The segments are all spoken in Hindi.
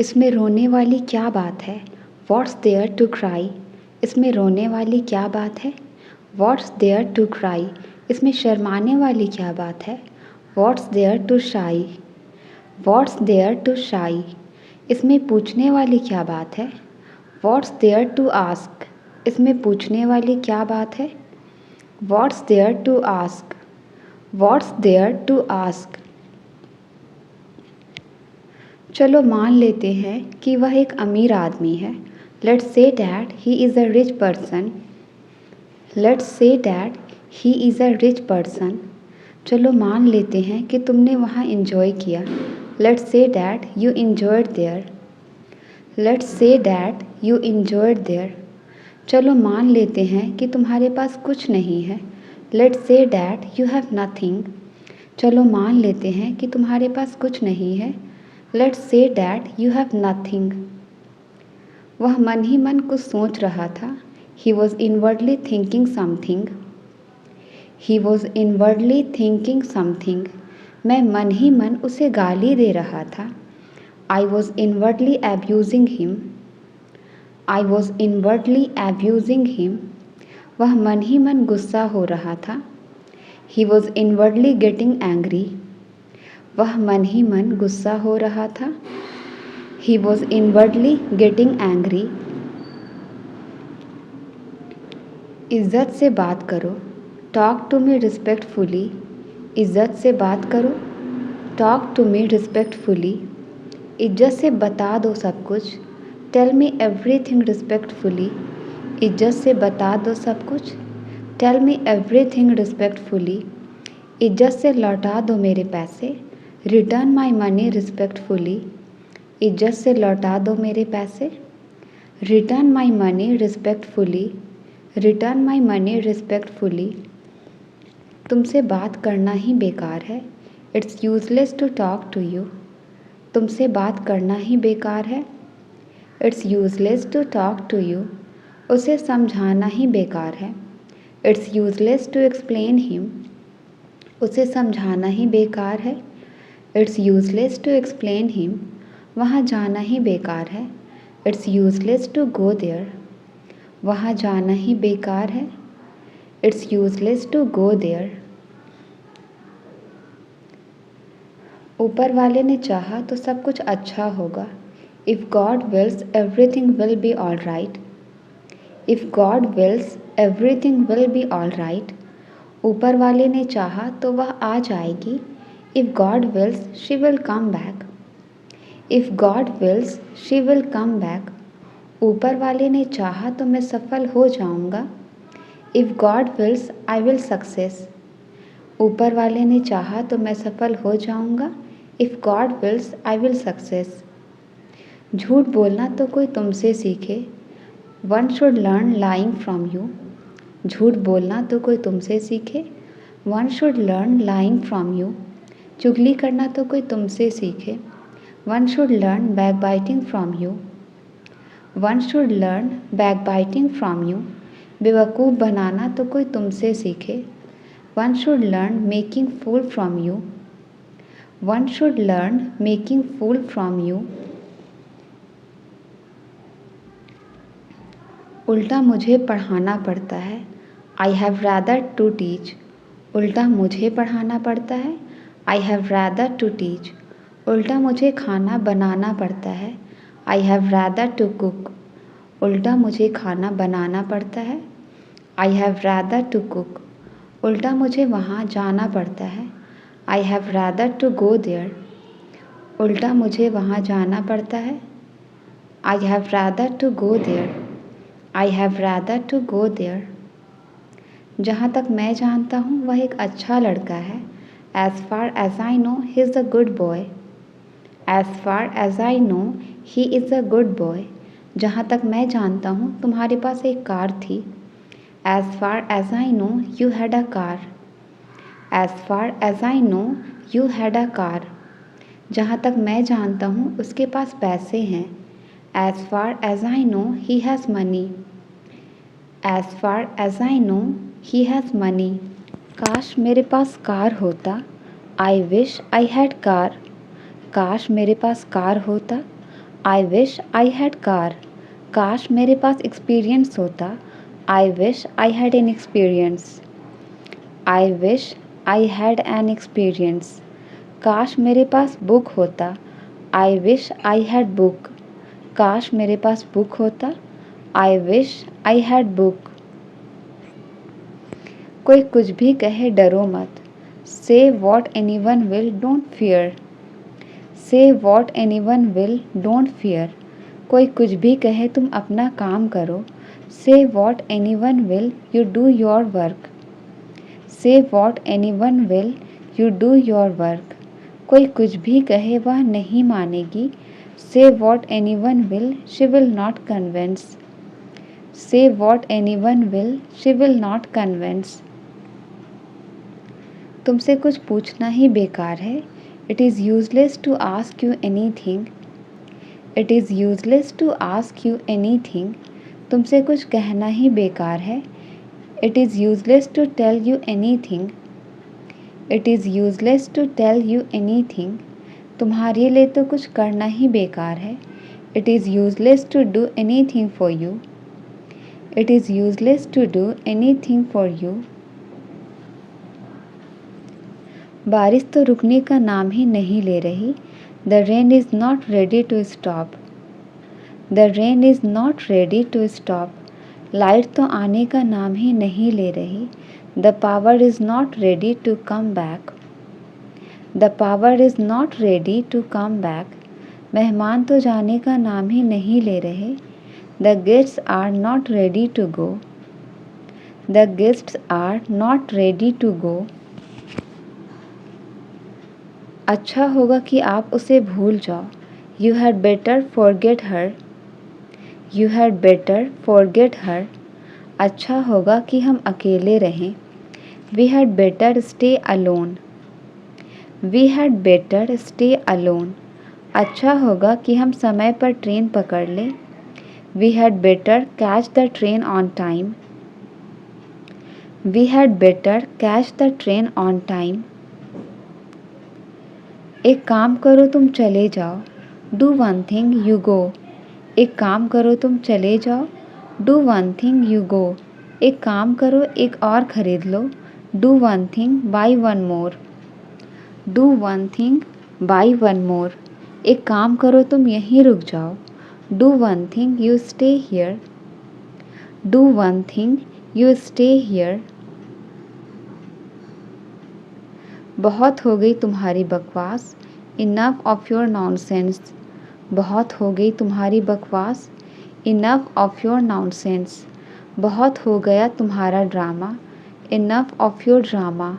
इसमें रोने वाली क्या बात है? What's there to cry? इसमें रोने वाली क्या बात है? What's there to cry? इसमें शर्माने वाली क्या बात है? What's there to shy? What's there to shy? इसमें पूछने वाली क्या बात है? What's there to ask? इसमें पूछने वाली क्या बात है? What's there to ask? What's there to ask? चलो मान लेते हैं कि वह एक अमीर आदमी है. Let's say that he is a rich person. Let's say that he is a rich person. चलो मान लेते हैं कि तुमने वहाँ enjoy किया. Let's say that you enjoyed there. Let's say that you enjoyed there. चलो मान लेते हैं कि तुम्हारे पास कुछ नहीं है. Let's say that you have nothing. चलो मान लेते हैं कि तुम्हारे पास कुछ नहीं है. Let's say that you have nothing. वह मन ही मन कुछ सोच रहा था. He was inwardly thinking something. He was inwardly thinking something. मैं मन ही मन उसे गाली दे रहा था. I was inwardly abusing him. I was inwardly abusing him. वह मन ही मन गुस्सा हो रहा था. He was inwardly getting angry. वह मन ही मन गुस्सा हो रहा था. He was inwardly getting angry. इज़्ज़त से बात करो. Talk to me respectfully. इज़्ज़त से बात करो. Talk to me respectfully. इज्जत से बता दो सब कुछ. Tell me everything respectfully. इज्जत से बता दो सब कुछ. Tell me everything respectfully. इज्जत से लौटा दो मेरे पैसे. Return my money respectfully. इज्जत से लौटा दो मेरे पैसे. Return my money respectfully. Return my money respectfully. तुमसे बात करना ही बेकार है. It's useless to talk to you. तुमसे बात करना ही बेकार है. It's useless to talk to you. उसे समझाना ही बेकार है. It's useless to explain him. उसे समझाना ही बेकार है. It's useless to explain him. वहाँ जाना ही बेकार है. It's useless to go there. वहाँ जाना ही बेकार है. It's useless to go there. ऊपर वाले ने चाहा तो सब कुछ अच्छा होगा. If God wills, everything will be all right. If God wills, everything will be all right. ऊपर वाले ने चाहा तो वह आ जाएगी. If God wills, she will come back. If God wills, she will come back. ऊपर वाले ने चाहा तो मैं सफल हो जाऊंगा. If God wills, I will success. ऊपर वाले ने चाहा तो मैं सफल हो जाऊंगा. If God wills, I will success. झूठ बोलना तो कोई तुमसे सीखे. One should learn lying from you. झूठ बोलना तो कोई तुमसे सीखे. One should learn lying from you. चुगली करना तो कोई तुमसे सीखे. One should learn backbiting from you. One should learn backbiting from you. बेवकूफ़ बनाना तो कोई तुमसे सीखे. One should learn making fool from you. One should learn making fool from you. उल्टा मुझे पढ़ाना पड़ता है. I have rather to teach. उल्टा मुझे पढ़ाना पड़ता है. I have rather to teach. उल्टा मुझे खाना बनाना पड़ता है. I have rather to cook. उल्टा मुझे खाना बनाना पड़ता है. I have rather to cook. उल्टा मुझे वहाँ जाना पड़ता है. I have rather to go there. उल्टा मुझे वहाँ जाना पड़ता है. I have rather to go there. I have rather to go there. जहाँ तक मैं जानता हूँ वह एक अच्छा लड़का है. As far as I know, he is a good boy. As far as I know, he is a good boy. जहाँ तक मैं जानता हूँ तुम्हारे पास एक कार थी. As far as I know, you had a car. As far as I know, you had a car. जहाँ तक मैं जानता हूँ उसके पास पैसे हैं. As far as I know, he has money. As far as I know, he has money. काश मेरे पास कार होता. I wish I had car. काश मेरे पास कार होता. I wish I had car, काश मेरे पास एक्सपीरियंस होता। I wish I had an experience. I wish I had an experience, काश मेरे पास बुक होता। I wish I had book, काश मेरे पास बुक होता। I wish I had book. कोई कुछ भी कहे डरो मत। Say what anyone will don't fear. Say what anyone will don't fear, कोई कुछ भी कहे तुम अपना काम करो। Say what anyone will you do your work. Say what anyone will you do your work, कोई कुछ भी कहे वह नहीं मानेगी। Say what anyone will she will not convince. Say what anyone will she will not convince. तुमसे कुछ पूछना ही बेकार है। It is useless to ask you anything. It is useless to ask you anything, तुमसे कुछ कहना ही बेकार है। It is useless to tell you anything. It is useless to tell you anything, तुम्हारे लिए तो कुछ करना ही बेकार है। It is useless to do anything for you. It is useless to do anything for you. बारिश तो रुकने का नाम ही नहीं ले रही। The rain is not ready to stop. The rain is not ready to stop, light तो आने का नाम ही नहीं ले रही। The power is not ready to come back. The power is not ready to come back, मेहमान तो जाने का नाम ही नहीं ले रहे। The guests are not ready to go. The guests are not ready to go. अच्छा होगा कि आप उसे भूल जाओ। You had better forget her. You had better forget her, अच्छा होगा कि हम अकेले रहें। We had better stay alone. We had better stay alone, अच्छा होगा कि हम समय पर ट्रेन पकड़ लें। We had better catch the train on time. We had better catch the train on time. एक काम करो तुम चले जाओ। Do one thing you go. एक काम करो तुम चले जाओ। Do one thing you go, एक काम करो एक और ख़रीद लो। Do one thing buy one more. Do one thing buy one more, एक काम करो तुम यहीं रुक जाओ। Do one thing you stay here. Do one thing you stay here. बहुत हो गई तुम्हारी बकवास। Enough of your nonsense. बहुत हो गई तुम्हारी बकवास। इनफ ऑफ योर नॉनसेंस, बहुत हो गया तुम्हारा drama. Enough of your drama,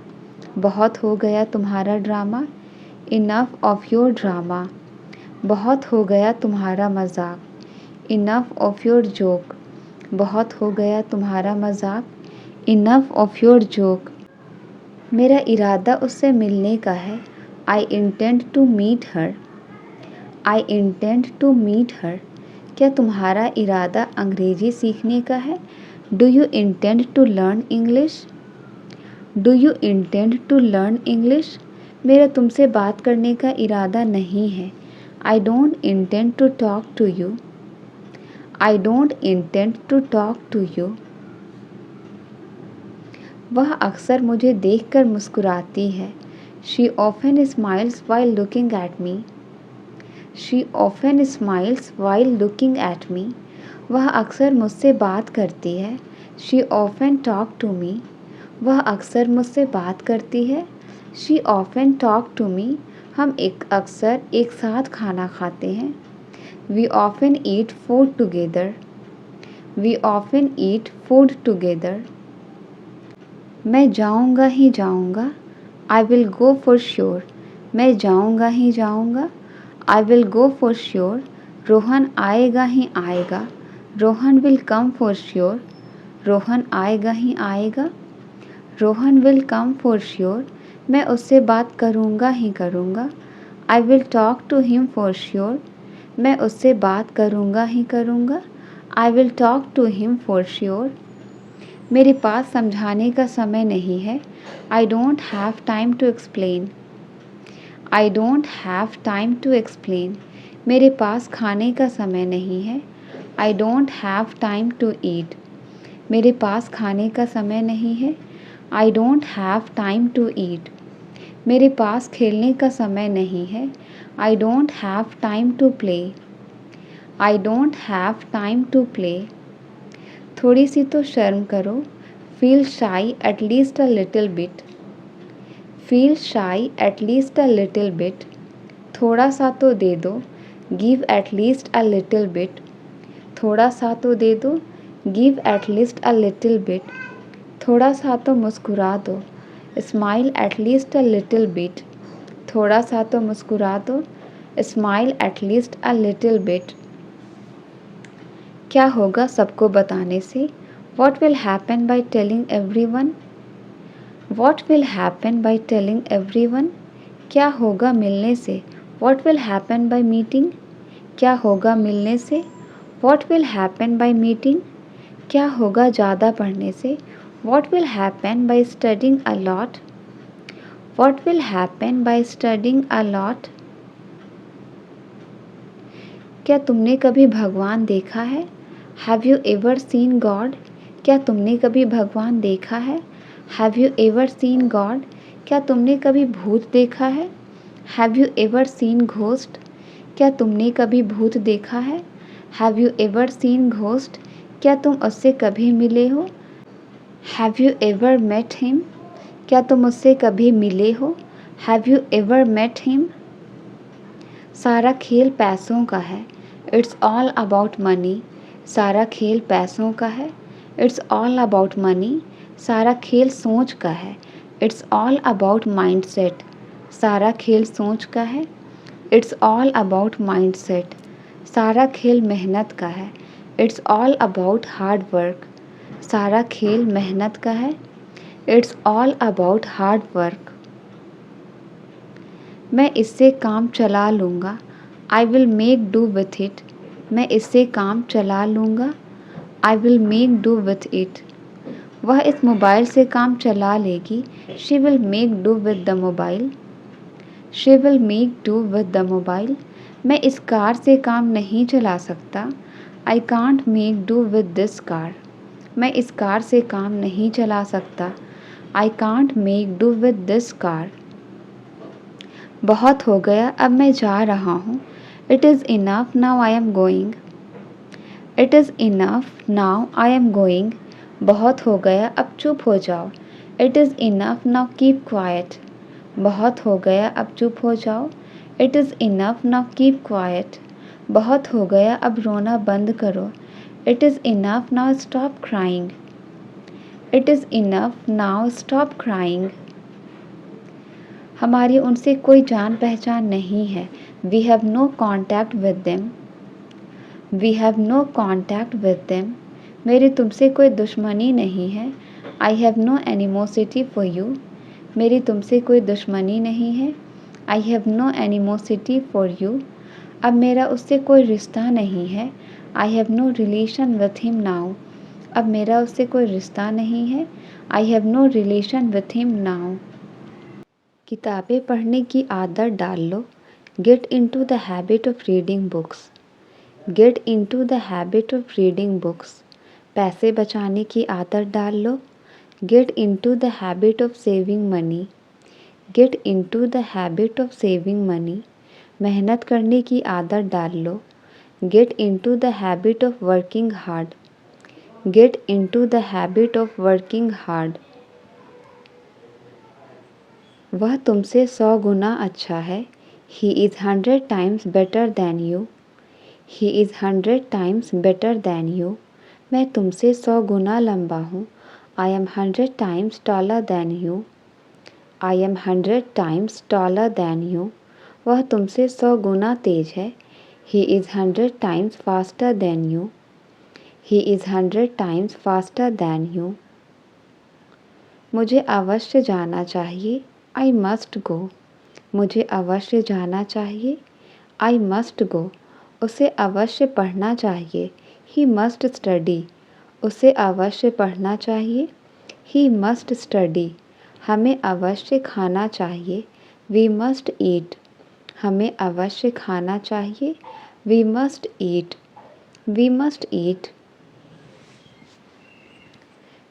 बहुत हो गया तुम्हारा drama. Enough of your drama, बहुत हो गया तुम्हारा मजाक। इनफ ऑफ योर जोक, बहुत हो गया तुम्हारा मजाक। Enough of your joke. मेरा इरादा उससे मिलने का है। I intend to meet her. I intend to meet her, क्या तुम्हारा इरादा अंग्रेज़ी सीखने का है? Do you intend to learn English? Do you intend to learn English, मेरा तुमसे बात करने का इरादा नहीं है। I don't intend to talk to you. I don't intend to talk to you. वह अक्सर मुझे देखकर मुस्कुराती है। She often smiles while looking at me. She often smiles while looking at me, वह अक्सर मुझसे बात करती है। She often talk to me, वह अक्सर मुझसे बात करती है। She often talk to me, हम अक्सर एक साथ खाना खाते हैं। We often eat food together. We often eat food together. मैं जाऊंगा ही जाऊंगा। I will go for sure, मैं जाऊंगा ही जाऊंगा। I will go for sure, Rohan आएगा ही आएगा। Rohan will come for sure, Rohan आएगा ही आएगा। Rohan will come for sure, मैं उससे बात करूँगा ही करूँगा। I will talk to him for sure, मैं उससे बात करूँगा ही करूँगा। I will talk to him for sure. मेरे पास समझाने का समय नहीं है। I don't have time to explain. I don't have time to explain, मेरे पास खाने का समय नहीं है। I don't have time to eat. मेरे पास खाने का समय नहीं है। I don't have time to eat. मेरे पास खेलने का समय नहीं है। I don't have time to play. I don't have time to play. थोड़ी सी तो शर्म करो। Feel shy at least a little bit. Feel shy at least a little bit. थोड़ा सा तो दे दो। Give at least a little bit. थोड़ा सा तो दे दो। Give at least a little bit. थोड़ा सा तो मुस्कुरा दो। Smile at least a little bit. थोड़ा सा तो मुस्कुरा दो। Smile at least a little bit. क्या होगा सबको बताने से? What will happen by telling everyone? What will happen by telling everyone? क्या होगा मिलने से? What will happen by meeting? क्या होगा मिलने से? What will happen by meeting? क्या होगा ज़्यादा पढ़ने से? What will happen by studying a lot? What will happen by studying a lot? क्या तुमने कभी भगवान देखा है? Have you ever seen God? क्या तुमने कभी भगवान देखा है? Have you ever seen God? क्या तुमने कभी भूत देखा है? Have you ever seen ghost? क्या तुमने कभी भूत देखा है? Have you ever seen ghost? क्या तुम उससे कभी मिले हो? Have you ever met him? क्या तुम उससे कभी मिले हो? Have you ever met him? सारा खेल पैसों का है। It's all about money. सारा खेल पैसों का है। It's all about money. सारा खेल सोच का है। It's all about mindset. सारा खेल सोच का है। It's all about mindset. सारा खेल मेहनत का है। It's all about hard work. सारा खेल मेहनत का है। It's all about hard work. मैं इससे काम चला लूँगा। I will make do with it. मैं इससे काम चला लूँगा। I will make do with it. वह इस मोबाइल से काम चला लेगी। She will make do with the mobile. She will make do with the mobile. मैं इस कार से काम नहीं चला सकता। I can't make do with this car. मैं इस कार से काम नहीं चला सकता। I can't make do with this car. बहुत हो गया, अब मैं जा रहा हूँ। It is enough, now I am going. It is enough, now I am going. बहुत हो गया, अब चुप हो जाओ। It is enough, now keep quiet. बहुत हो गया, अब चुप हो जाओ। It is enough, now keep quiet. बहुत हो गया, अब रोना बंद करो। It is enough, now stop crying. It is enough, now stop crying. हमारी उनसे कोई जान पहचान नहीं है। We have no contact with them. We have no contact with them. मेरी तुमसे कोई दुश्मनी नहीं है। I have no animosity for you. मेरी तुमसे कोई दुश्मनी नहीं है। I have no animosity for you. अब मेरा उससे कोई रिश्ता नहीं है। I have no relation with him now. अब मेरा उससे कोई रिश्ता नहीं है। I have no relation with him now. किताबें पढ़ने की आदत डाल लो। Get into the habit of reading books. Get into the habit of reading books. पैसे बचाने की आदत डाल लो। Get into the habit of saving money. Get into the habit of saving money. मेहनत करने की आदत डाल लो। Get into the habit of working hard. Get into the habit of working hard. वह तुमसे 100 गुना अच्छा है। He is 100 times better than you. He is 100 times better than you. मैं तुमसे 100 गुना लंबा हूँ। I am 100 times taller than you. I am 100 times taller than you. वह तुमसे 100 गुना तेज है। He is 100 times faster than you. He is 100 times faster than you. मुझे अवश्य जाना चाहिए। I must go. मुझे अवश्य जाना चाहिए। I must go. उसे अवश्य पढ़ना चाहिए। He must study. उसे अवश्य पढ़ना चाहिए। He must study. हमें अवश्य खाना चाहिए। We must eat. हमें अवश्य खाना चाहिए। We must eat, we must eat.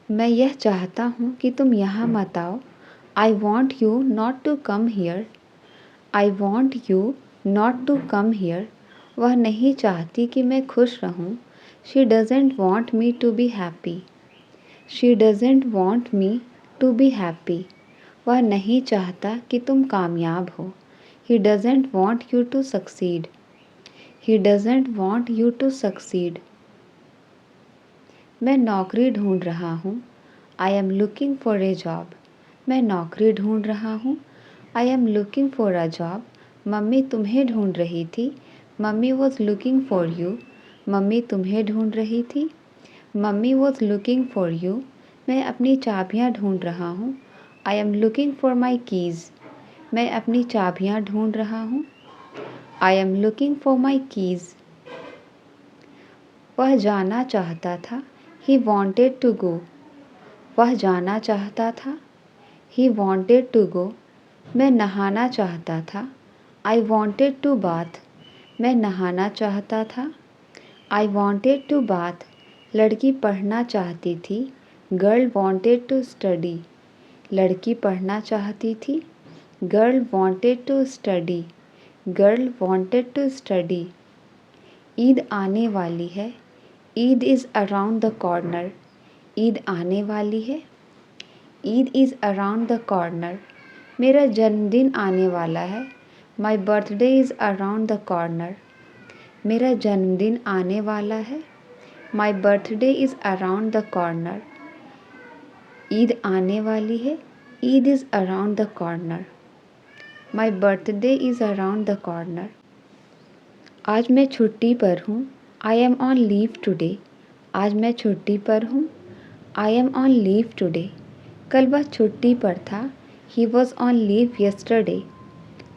मैं यह चाहता हूँ कि तुम यहाँ मत आओ। I want you not to come here, I want you not to come here. वह नहीं चाहती कि मैं खुश रहूँ। She doesn't want me to be happy, she doesn't want me to be happy. वह नहीं चाहता कि तुम कामयाब हो। He doesn't want you to succeed, he doesn't want you to succeed. मैं नौकरी ढूंढ रहा हूँ। I am looking for a job, मैं नौकरी ढूंढ रहा हूँ। I am looking for a job. Mummy तुम्हें ढूंढ रही थी। Mummy was looking for you, mummy तुम्हें ढूंढ रही थी। Mummy was looking for you. मैं अपनी चाबियाँ ढूंढ रहा हूँ। I am looking for my keys, मैं अपनी चाबियाँ ढूंढ रहा हूँ। I am looking for my keys. वह जाना चाहता था। ही वॉन्टेड टू गो, वह जाना चाहता था। He wanted to go. मैं नहाना चाहता था। आई वॉन्टेड टू बाथ, मैं नहाना चाहता था। I wanted to bath. लड़की पढ़ना चाहती थी। गर्ल वॉन्टेड टू स्टडी, लड़की पढ़ना चाहती थी। Girl wanted to study, girl wanted to study. Eid आने वाली है। Eid is around the corner, Eid आने वाली है। Eid is around the corner. मेरा जन्मदिन आने वाला है। My birthday is around the corner, मेरा जन्मदिन आने वाला है। My birthday is around the corner. Eid आने वाली है। Eid is around the corner. My birthday is around the corner. आज मैं छुट्टी पर हूँ। I M on leave today, आज मैं छुट्टी पर हूँ। I M on leave today. कल वह छुट्टी पर था। He was on leave yesterday,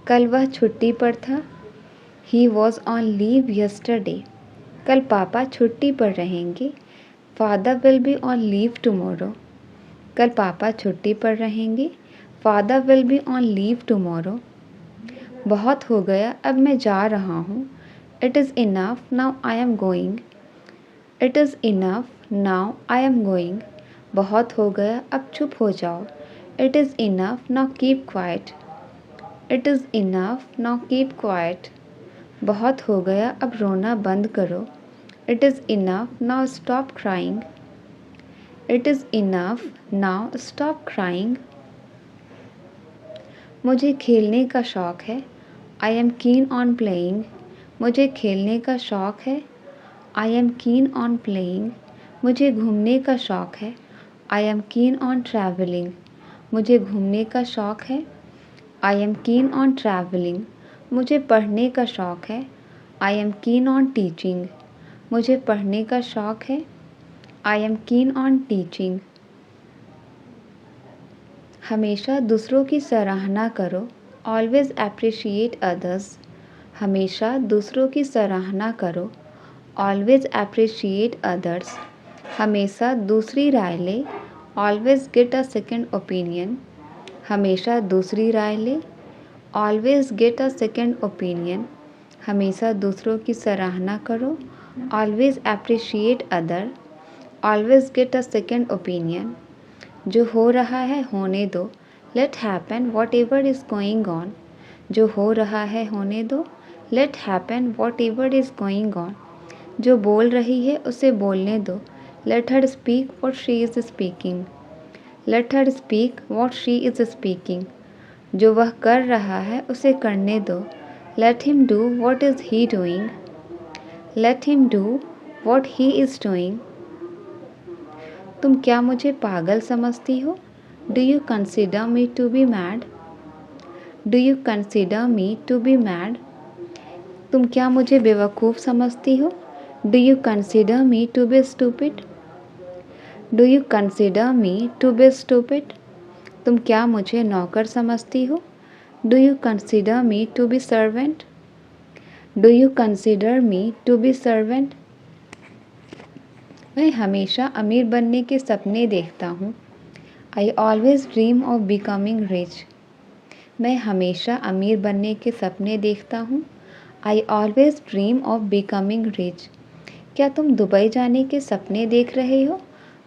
कल वह छुट्टी पर था। He was on leave yesterday. कल पापा छुट्टी पर रहेंगे। Father will be on leave tomorrow, कल पापा छुट्टी पर रहेंगे। Father will be on leave tomorrow. बहुत हो गया, अब मैं जा रहा हूँ। It is enough, now I am going, it is enough, now I am going. बहुत हो गया, अब चुप हो जाओ। It is enough, now keep quiet, it is enough, now keep quiet. बहुत हो गया, अब रोना बंद करो। It is enough, now stop crying, it is enough, now stop crying. मुझे खेलने का शौक़ है। I am keen on playing, मुझे खेलने का शौक़ है। I am keen on playing. मुझे घूमने का शौक़ है। I am keen on travelling, मुझे घूमने का शौक़ है। I am keen on travelling. मुझे पढ़ने का शौक़ है। I am keen on teaching, मुझे पढ़ने का शौक़ है। I am keen on teaching. हमेशा दूसरों की सराहना करो। ऑलवेज़ एप्रिशिएट अदर्स, हमेशा दूसरों की सराहना करो। Always appreciate others. हमेशा दूसरी राय ले। Always get a second opinion, हमेशा दूसरी राय ले। Always get a second opinion. हमेशा दूसरों की सराहना करो। Always appreciate other, always get a second opinion. जो हो रहा है होने दो। Let happen whatever is going on, जो हो रहा है होने दो। Let happen whatever is going on. जो बोल रही है उसे बोलने दो। Let her speak what she is speaking, let her speak what she is speaking. जो वह कर रहा है उसे करने दो। Let him do what is he doing, let him do what he is doing. तुम क्या मुझे पागल समझती हो? Do you consider me to be mad, do you consider me to be mad. तुम क्या मुझे बेवकूफ़ समझती हो? Do you consider me to be stupid, do you consider me to be stupid. तुम क्या मुझे नौकर समझती हो? Do you consider me to be servant, do you consider me to be servant. मैं हमेशा अमीर बनने के सपने देखता हूँ। I always dream of becoming rich, मैं हमेशा अमीर बनने के सपने देखता हूँ। I always dream of becoming rich. क्या तुम दुबई जाने के सपने देख रहे हो?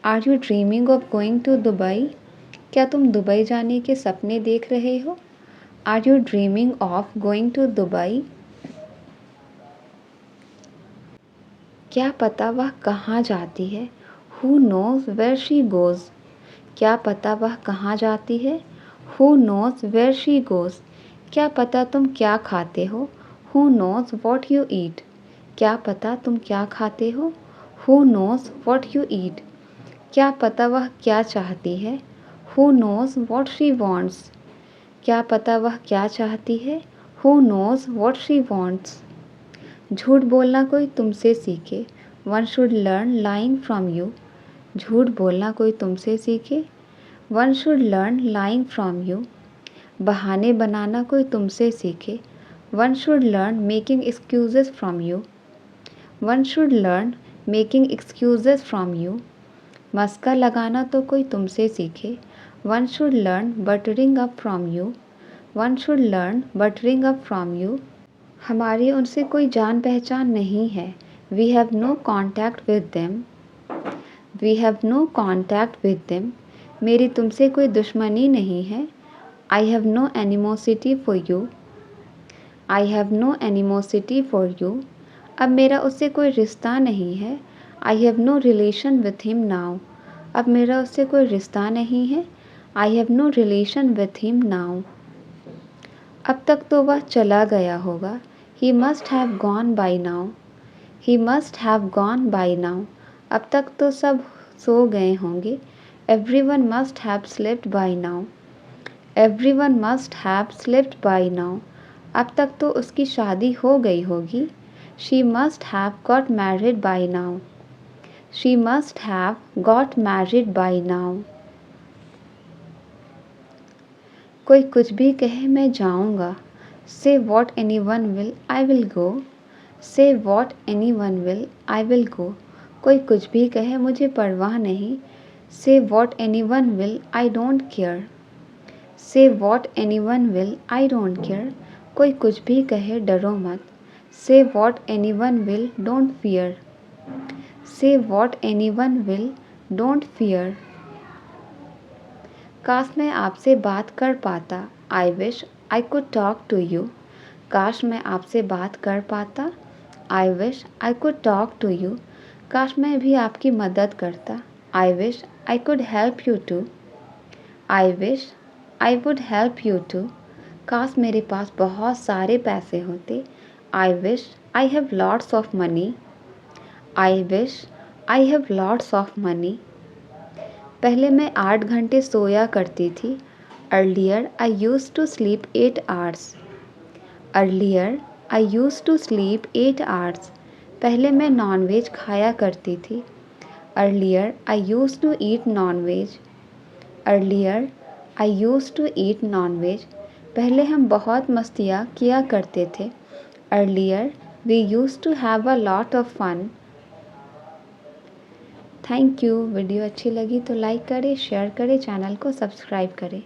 Are you dreaming of going to Dubai? क्या तुम दुबई जाने के सपने देख रहे हो? Are you dreaming of going to Dubai? क्या पता वह कहाँ जाती है? Who knows where she goes? क्या पता वह कहाँ जाती है? Who knows where she goes? क्या पता तुम क्या खाते हो? Who knows what you eat? क्या पता तुम क्या खाते हो? Who knows what you eat? क्या पता वह क्या चाहती है? Who knows what she wants? क्या पता वह क्या चाहती है? Who knows what she wants? झूठ बोलना कोई तुमसे सीखे. One should learn lying from you. झूठ बोलना कोई तुमसे सीखे. One should learn lying from you. बहाने बनाना कोई तुमसे सीखे. One should learn making excuses from you. One should learn making excuses from you. मस्का लगाना तो कोई तुमसे सीखे. One should learn buttering up from you. One should learn buttering up from you. हमारी उनसे कोई जान पहचान नहीं है. We have no contact with them. We have no contact with them. मेरी तुमसे कोई दुश्मनी नहीं है. I have no animosity for you. I have no animosity for you. अब मेरा उससे कोई रिश्ता नहीं है. I have no relation with him now. अब मेरा उससे कोई रिश्ता नहीं है. I have no relation with him now. अब तक तो वह चला गया होगा. He must have gone by now. He must have gone by now. अब तक तो सब सो गए होंगे. Everyone must have slept by now. Everyone must have slept by now. अब तक तो उसकी शादी हो गई होगी. She must have got married by now. She must have got married by now. कोई कुछ भी कहे मैं जाऊंगा. Say what anyone will, I will go. Say what anyone will, I will go. कोई कुछ भी कहे मुझे परवाह नहीं. Say what anyone will, I don't care. Say what anyone will, I don't care. कोई कुछ भी कहे डरो मत. Say what anyone will, don't fear. Say what anyone will, don't fear. काश मैं आपसे बात कर पाता. I wish I could talk to you. काश मैं आपसे बात कर पाता. I wish I could talk to you. काश मैं भी आपकी मदद करता. I wish I could help you too. I wish I would help you too. काश मेरे पास बहुत सारे पैसे होते. I wish I have lots of money. I wish I have lots of money. पहले मैं 8 घंटे सोया करती थी. Earlier I used to sleep 8 hours. Earlier I used to sleep 8 hours. पहले मैं नॉनवेज खाया करती थी. Earlier I used to eat non-veg. Earlier I used to eat non-veg. पहले हम बहुत मस्तियाँ किया करते थे. Earlier we used to have a lot of fun. Thank you. Video अच्छी लगी तो लाइक करें, शेयर करें, चैनल को सब्सक्राइब करें.